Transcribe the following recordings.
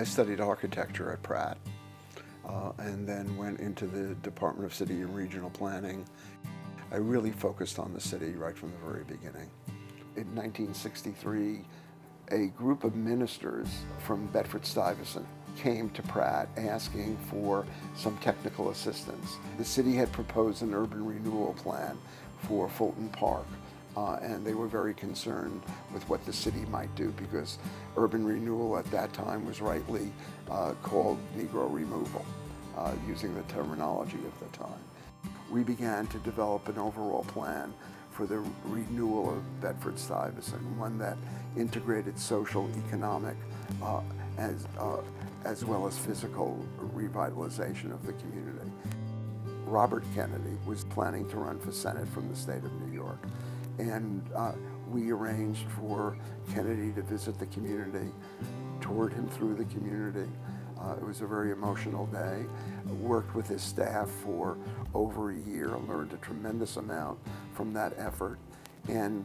I studied architecture at Pratt and then went into the Department of City and Regional Planning. I really focused on the city right from the very beginning. In 1963, a group of ministers from Bedford-Stuyvesant came to Pratt asking for some technical assistance. The city had proposed an urban renewal plan for Fulton Park, and they were very concerned with what the city might do because urban renewal at that time was rightly called Negro removal, using the terminology of the time. We began to develop an overall plan for the renewal of Bedford-Stuyvesant, one that integrated social, economic, as well as physical revitalization of the community. Robert Kennedy was planning to run for Senate from the state of New York, and we arranged for Kennedy to visit the community, toured him through the community. It was a very emotional day. Worked with his staff for over a year, learned a tremendous amount from that effort, and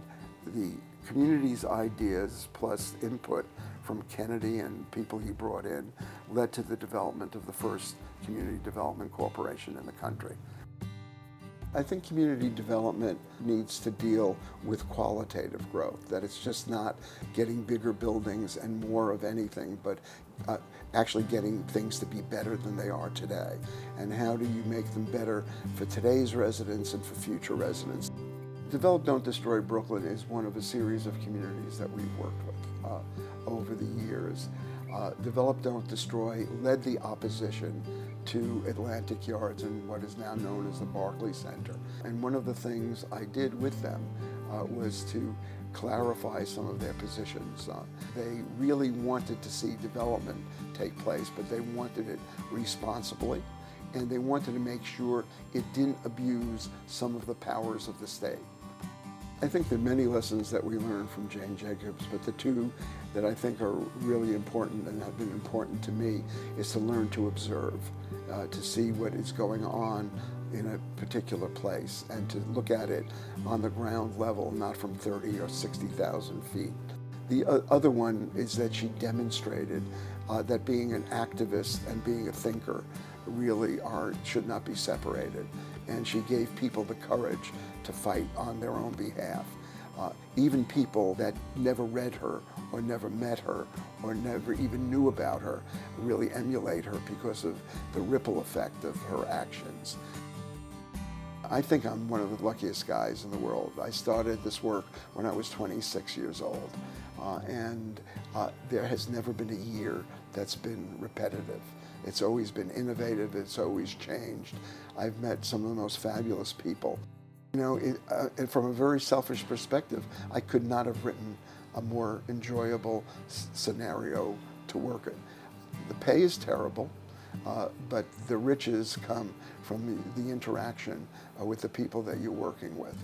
the community's ideas plus input from Kennedy and people he brought in led to the development of the first community development corporation in the country. I think community development needs to deal with qualitative growth, that it's just not getting bigger buildings and more of anything, but actually getting things to be better than they are today. And how do you make them better for today's residents and for future residents? Develop Don't Destroy Brooklyn is one of a series of communities that we've worked with over the years. Develop Don't Destroy led the opposition to Atlantic Yards and what is now known as the Barclay Center. And one of the things I did with them was to clarify some of their positions. They really wanted to see development take place, but they wanted it responsibly, and they wanted to make sure it didn't abuse some of the powers of the state. I think there are many lessons that we learned from Jane Jacobs, but the two that I think are really important and have been important to me is to learn to observe, to see what is going on in a particular place and to look at it on the ground level, not from 30 or 60,000 feet. The other one is that she demonstrated that being an activist and being a thinker really should not be separated. And she gave people the courage to fight on their own behalf. Even people that never read her or never met her or never even knew about her really emulate her because of the ripple effect of her actions. I think I'm one of the luckiest guys in the world. I started this work when I was 26 years old, and there has never been a year that's been repetitive. It's always been innovative, it's always changed. I've met some of the most fabulous people. You know, from a very selfish perspective, I could not have written a more enjoyable scenario to work in. The pay is terrible, but the riches come from the interaction with the people that you're working with.